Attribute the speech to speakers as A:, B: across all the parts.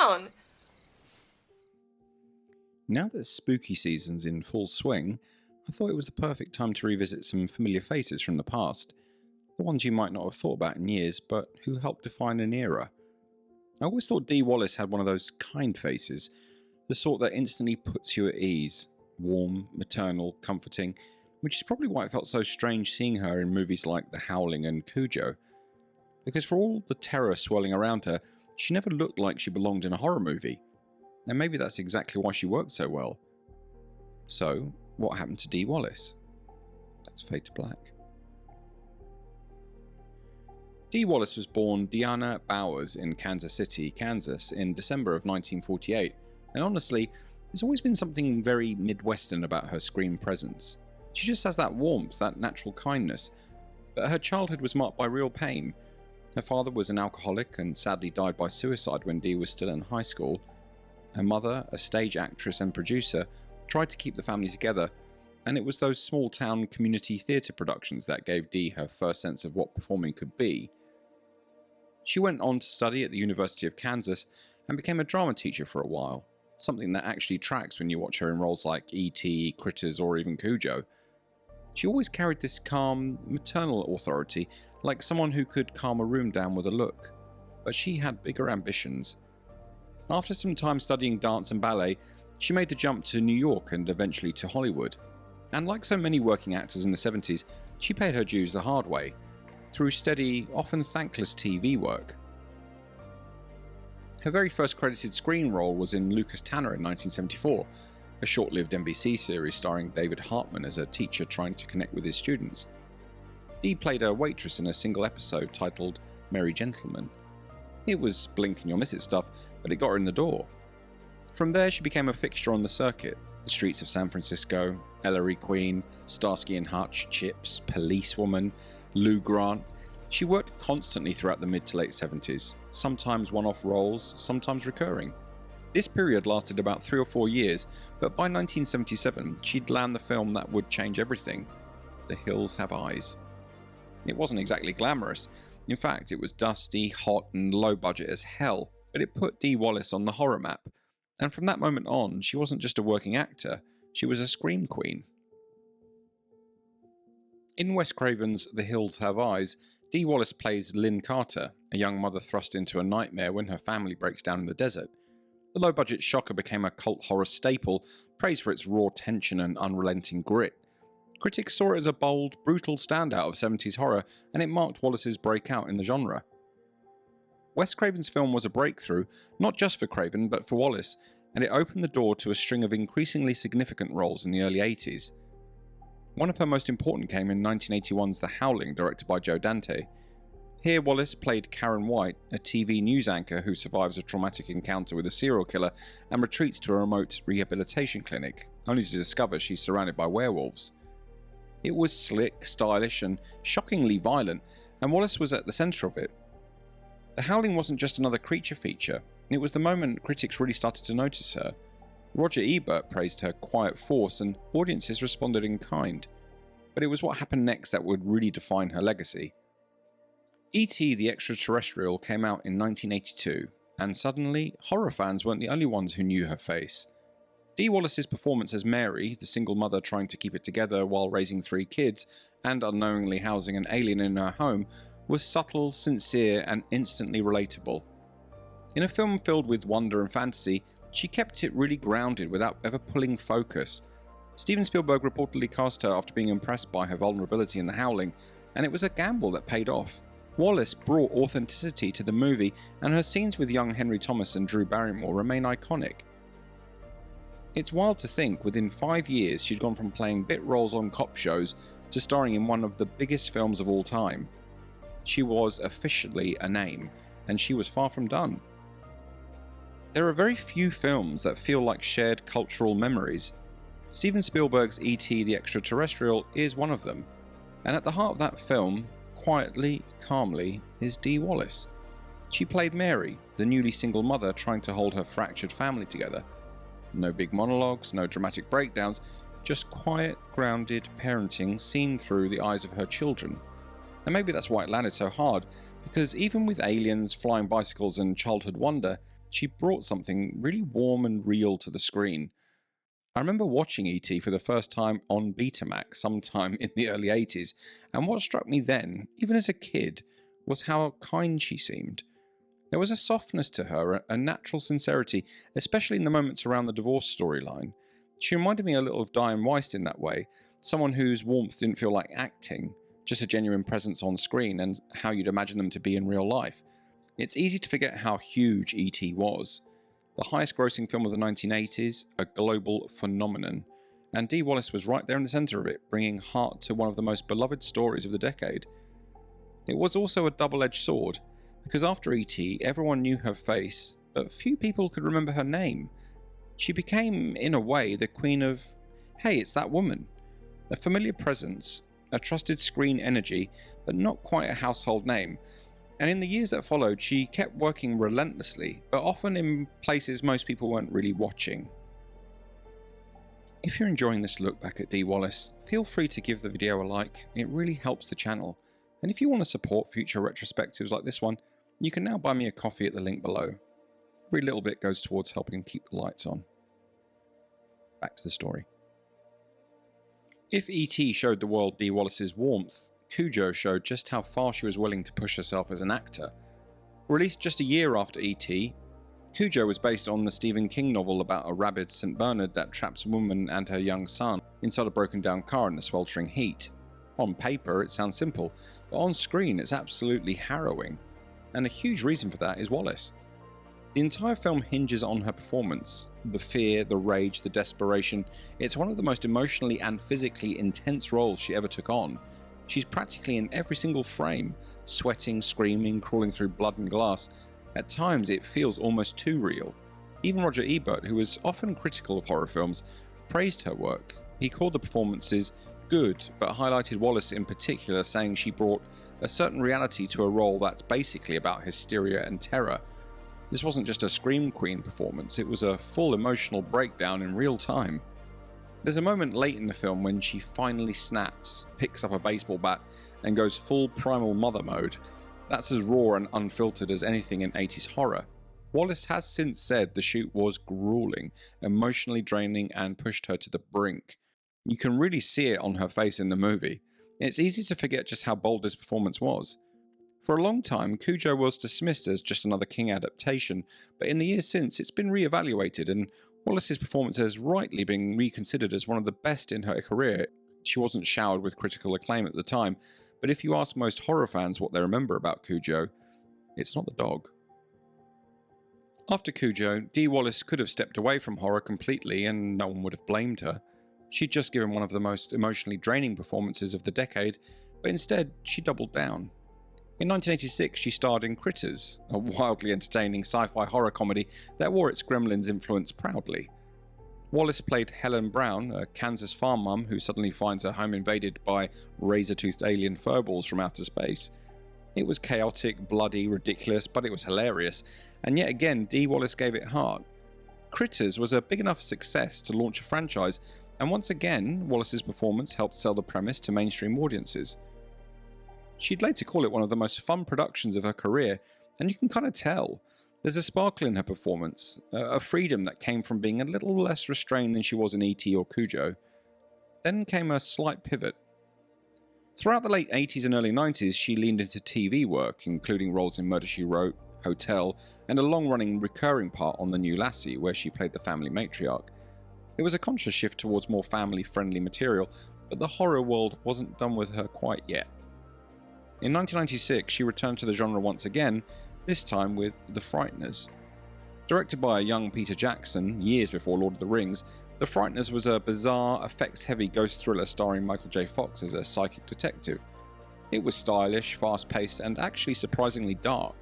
A: down.
B: Now that spooky season's in full swing, I thought it was the perfect time to revisit some familiar faces from the past. The ones you might not have thought about in years, but who helped define an era. I always thought Dee Wallace had one of those kind faces, the sort that instantly puts you at ease. Warm, maternal, comforting, which is probably why it felt so strange seeing her in movies like The Howling and Cujo. Because for all the terror swirling around her, she never looked like she belonged in a horror movie. And maybe that's exactly why she worked so well. So, what happened to Dee Wallace? Let's fade to black. Dee Wallace was born Deanna Bowers in Kansas City, Kansas in December of 1948, and honestly, there's always been something very Midwestern about her screen presence. She just has that warmth, that natural kindness, but her childhood was marked by real pain. Her father was an alcoholic and sadly died by suicide when Dee was still in high school. Her mother, a stage actress and producer, tried to keep the family together, and it was those small-town community theatre productions that gave Dee her first sense of what performing could be. She went on to study at the University of Kansas and became a drama teacher for a while, something that actually tracks when you watch her in roles like E.T., Critters, or even Cujo. She always carried this calm, maternal authority, like someone who could calm a room down with a look. But she had bigger ambitions. After some time studying dance and ballet, she made the jump to New York and eventually to Hollywood. And like so many working actors in the 70s, she paid her dues the hard way, through steady, often thankless TV work. Her very first credited screen role was in Lucas Tanner in 1974, a short-lived NBC series starring David Hartman as a teacher trying to connect with his students. Dee played a waitress in a single episode titled Merry Gentlemen. It was blink and you'll miss it stuff, but it got her in the door. From there she became a fixture on the circuit, the streets of San Francisco, Ellery Queen, Starsky and Hutch, Chips, Policewoman, Lou Grant. She worked constantly throughout the mid to late 70s, sometimes one-off roles, sometimes recurring. This period lasted about 3 or 4 years, but by 1977 she'd land the film that would change everything, The Hills Have Eyes. It wasn't exactly glamorous. In fact, it was dusty, hot and low budget as hell, but it put Dee Wallace on the horror map. And from that moment on, she wasn't just a working actor, she was a scream queen. In Wes Craven's The Hills Have Eyes, Dee Wallace plays Lynn Carter, a young mother thrust into a nightmare when her family breaks down in the desert. The low-budget shocker became a cult horror staple, praised for its raw tension and unrelenting grit. Critics saw it as a bold, brutal standout of 70s horror, and it marked Wallace's breakout in the genre. Wes Craven's film was a breakthrough, not just for Craven, but for Wallace, and it opened the door to a string of increasingly significant roles in the early 80s. One of her most important came in 1981's The Howling, directed by Joe Dante. Here Wallace played Karen White, a TV news anchor who survives a traumatic encounter with a serial killer and retreats to a remote rehabilitation clinic, only to discover she's surrounded by werewolves. It was slick, stylish and shockingly violent, and Wallace was at the centre of it. The Howling wasn't just another creature feature, it was the moment critics really started to notice her. Roger Ebert praised her quiet force and audiences responded in kind. But it was what happened next that would really define her legacy. E.T. the Extra-Terrestrial came out in 1982, and suddenly, horror fans weren't the only ones who knew her face. Dee Wallace's performance as Mary, the single mother trying to keep it together while raising 3 kids, and unknowingly housing an alien in her home, was subtle, sincere, and instantly relatable. In a film filled with wonder and fantasy, she kept it really grounded without ever pulling focus. Steven Spielberg reportedly cast her after being impressed by her vulnerability in The Howling, and it was a gamble that paid off. Wallace brought authenticity to the movie, and her scenes with young Henry Thomas and Drew Barrymore remain iconic. It's wild to think within 5 years she'd gone from playing bit roles on cop shows to starring in one of the biggest films of all time. She was officially a name, and she was far from done. There are very few films that feel like shared cultural memories. Steven Spielberg's E.T. the Extra-Terrestrial is one of them, and at the heart of that film, quietly, calmly, is Dee Wallace. She played Mary, the newly single mother trying to hold her fractured family together. No big monologues, no dramatic breakdowns, just quiet, grounded parenting seen through the eyes of her children. And maybe that's why it landed so hard, because even with aliens, flying bicycles and childhood wonder, She brought something really warm and real to the screen. I remember watching E.T. for the first time on Betamax sometime in the early 80s, and what struck me then, even as a kid, was how kind she seemed. There was a softness to her, a natural sincerity, especially in the moments around the divorce storyline. She reminded me a little of Diane Weist in that way, someone whose warmth didn't feel like acting, just a genuine presence on screen and how you'd imagine them to be in real life. It's easy to forget how huge E.T. was. The highest grossing film of the 1980s, a global phenomenon, and Dee Wallace was right there in the centre of it, bringing heart to one of the most beloved stories of the decade. It was also a double-edged sword, because after E.T., everyone knew her face, but few people could remember her name. She became, in a way, the queen of, hey, it's that woman. A familiar presence, a trusted screen energy, but not quite a household name. And in the years that followed, she kept working relentlessly, but often in places most people weren't really watching. If you're enjoying this look back at Dee Wallace, feel free to give the video a like, it really helps the channel. And if you want to support future retrospectives like this one, you can now buy me a coffee at the link below. Every little bit goes towards helping keep the lights on. Back to the story. If E.T. showed the world Dee Wallace's warmth, Cujo showed just how far she was willing to push herself as an actor. Released just a year after E.T., Cujo was based on the Stephen King novel about a rabid St. Bernard that traps a woman and her young son inside a broken down car in the sweltering heat. On paper, it sounds simple, but on screen it's absolutely harrowing. And a huge reason for that is Wallace. The entire film hinges on her performance. The fear, the rage, the desperation. It's one of the most emotionally and physically intense roles she ever took on. She's practically in every single frame, sweating, screaming, crawling through blood and glass. At times it feels almost too real. Even Roger Ebert, who was often critical of horror films, praised her work. He called the performances good, but highlighted Wallace in particular, saying she brought a certain reality to a role that's basically about hysteria and terror. This wasn't just a Scream Queen performance, it was a full emotional breakdown in real time. There's a moment late in the film when she finally snaps, picks up a baseball bat, and goes full primal mother mode. That's as raw and unfiltered as anything in 80s horror. Wallace has since said the shoot was grueling, emotionally draining, and pushed her to the brink. You can really see it on her face in the movie. It's easy to forget just how bold this performance was. For a long time, Cujo was dismissed as just another King adaptation, but in the years since, it's been re-evaluated, and Wallace's performance has rightly been reconsidered as one of the best in her career. She wasn't showered with critical acclaim at the time, but if you ask most horror fans what they remember about Cujo, it's not the dog. After Cujo, Dee Wallace could have stepped away from horror completely and no one would have blamed her. She'd just given one of the most emotionally draining performances of the decade, but instead she doubled down. In 1986, she starred in Critters, a wildly entertaining sci-fi horror comedy that wore its Gremlins influence proudly. Wallace played Helen Brown, a Kansas farm mum who suddenly finds her home invaded by razor-toothed alien furballs from outer space. It was chaotic, bloody, ridiculous, but it was hilarious, and yet again Dee Wallace gave it heart. Critters was a big enough success to launch a franchise, and once again Wallace's performance helped sell the premise to mainstream audiences. She'd later call it one of the most fun productions of her career, and you can kind of tell. There's a sparkle in her performance, a freedom that came from being a little less restrained than she was in E.T. or Cujo. Then came a slight pivot. Throughout the late 80s and early 90s, she leaned into TV work, including roles in Murder, She Wrote, Hotel, and a long-running recurring part on The New Lassie, where she played the family matriarch. It was a conscious shift towards more family-friendly material, but the horror world wasn't done with her quite yet. In 1996, she returned to the genre once again, this time with The Frighteners. Directed by a young Peter Jackson, years before Lord of the Rings, The Frighteners was a bizarre, effects-heavy ghost thriller starring Michael J. Fox as a psychic detective. It was stylish, fast-paced, and actually surprisingly dark.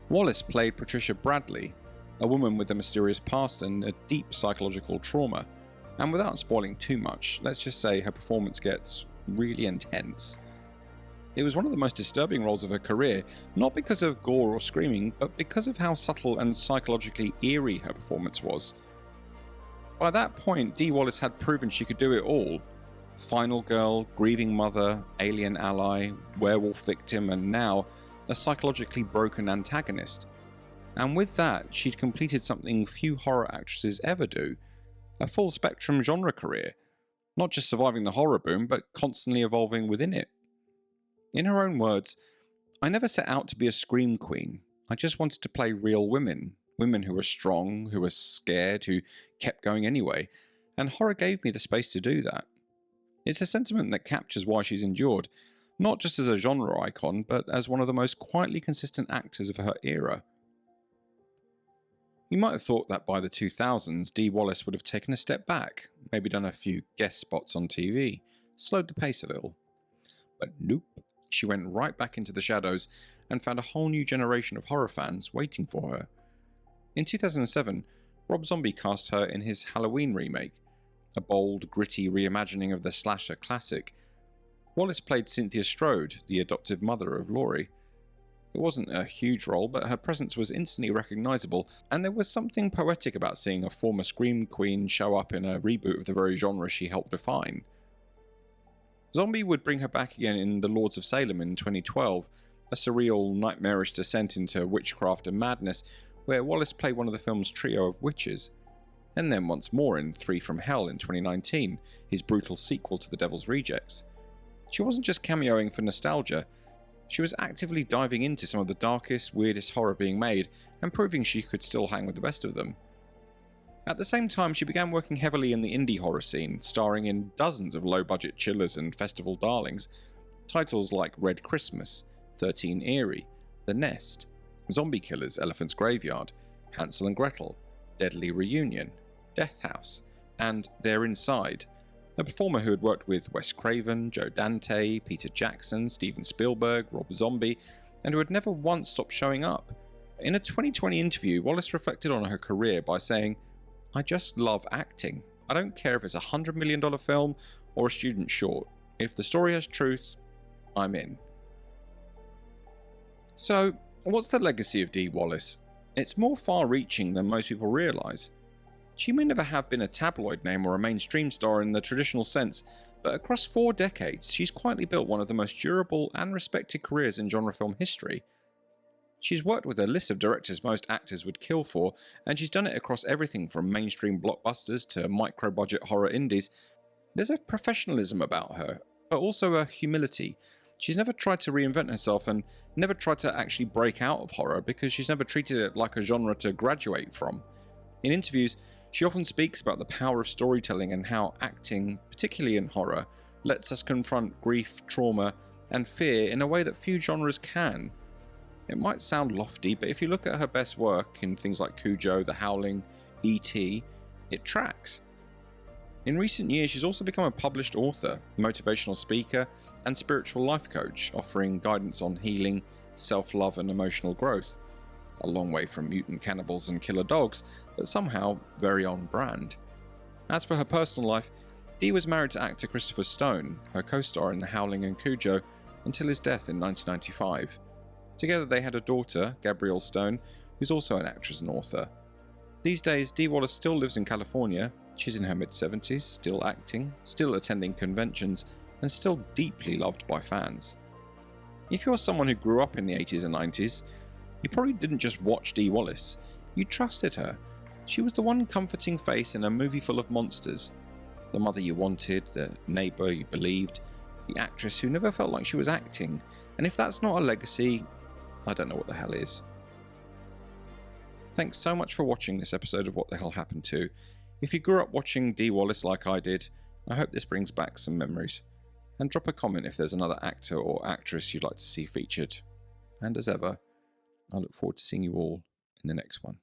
B: Wallace played Patricia Bradley, a woman with a mysterious past and a deep psychological trauma. And without spoiling too much, let's just say her performance gets really intense. It was one of the most disturbing roles of her career, not because of gore or screaming, but because of how subtle and psychologically eerie her performance was. By that point, Dee Wallace had proven she could do it all. Final girl, grieving mother, alien ally, werewolf victim, and now a psychologically broken antagonist. And with that, she'd completed something few horror actresses ever do, a full spectrum genre career, not just surviving the horror boom, but constantly evolving within it. In her own words, "I never set out to be a scream queen. I just wanted to play real women, women who were strong, who were scared, who kept going anyway, and horror gave me the space to do that." It's a sentiment that captures why she's endured, not just as a genre icon, but as one of the most quietly consistent actors of her era. You might have thought that by the 2000s, Dee Wallace would have taken a step back, maybe done a few guest spots on TV, slowed the pace a little. But nope, she went right back into the shadows and found a whole new generation of horror fans waiting for her. In 2007, Rob Zombie cast her in his Halloween remake, a bold, gritty reimagining of the slasher classic. Wallace played Cynthia Strode, the adoptive mother of Laurie. It wasn't a huge role, but her presence was instantly recognisable, and there was something poetic about seeing a former Scream Queen show up in a reboot of the very genre she helped define. Zombie would bring her back again in The Lords of Salem in 2012, a surreal, nightmarish descent into witchcraft and madness, where Wallace played one of the film's trio of witches. And then once more in Three from Hell in 2019, his brutal sequel to The Devil's Rejects. She wasn't just cameoing for nostalgia, she was actively diving into some of the darkest, weirdest horror being made, and proving she could still hang with the best of them. At the same time, she began working heavily in the indie horror scene, starring in dozens of low-budget chillers and festival darlings, titles like Red Christmas, 13 Eerie, The Nest, Zombie Killers, Elephant's Graveyard, Hansel and Gretel, Deadly Reunion, Death House, and They're Inside, a performer who had worked with Wes Craven, Joe Dante, Peter Jackson, Steven Spielberg, Rob Zombie, and who had never once stopped showing up. In a 2020 interview, Wallace reflected on her career by saying, "I just love acting. I don't care if it's a $100 million film or a student short. If the story has truth, I'm in." So, what's the legacy of Dee Wallace? It's more far-reaching than most people realise. She may never have been a tabloid name or a mainstream star in the traditional sense, but across 4 decades, she's quietly built one of the most durable and respected careers in genre film history. She's worked with a list of directors most actors would kill for, and she's done it across everything from mainstream blockbusters to micro-budget horror indies. There's a professionalism about her, but also a humility. She's never tried to reinvent herself and never tried to actually break out of horror because she's never treated it like a genre to graduate from. In interviews, she often speaks about the power of storytelling and how acting, particularly in horror, lets us confront grief, trauma, and fear in a way that few genres can. It might sound lofty, but if you look at her best work in things like Cujo, The Howling, E.T., it tracks. In recent years, she's also become a published author, motivational speaker, and spiritual life coach, offering guidance on healing, self-love, and emotional growth. A long way from mutant cannibals and killer dogs, but somehow very on brand. As for her personal life, Dee was married to actor Christopher Stone, her co-star in The Howling and Cujo, until his death in 1995. Together they had a daughter, Gabrielle Stone, who's also an actress and author. These days, Dee Wallace still lives in California. She's in her mid-70s, still acting, still attending conventions, and still deeply loved by fans. If you're someone who grew up in the 80s and 90s, you probably didn't just watch Dee Wallace, you trusted her. She was the one comforting face in a movie full of monsters. The mother you wanted, the neighbour you believed, the actress who never felt like she was acting. And if that's not a legacy, I don't know what the hell is. Thanks so much for watching this episode of What the Hell Happened To. If you grew up watching Dee Wallace like I did, I hope this brings back some memories. And drop a comment if there's another actor or actress you'd like to see featured. And as ever, I look forward to seeing you all in the next one.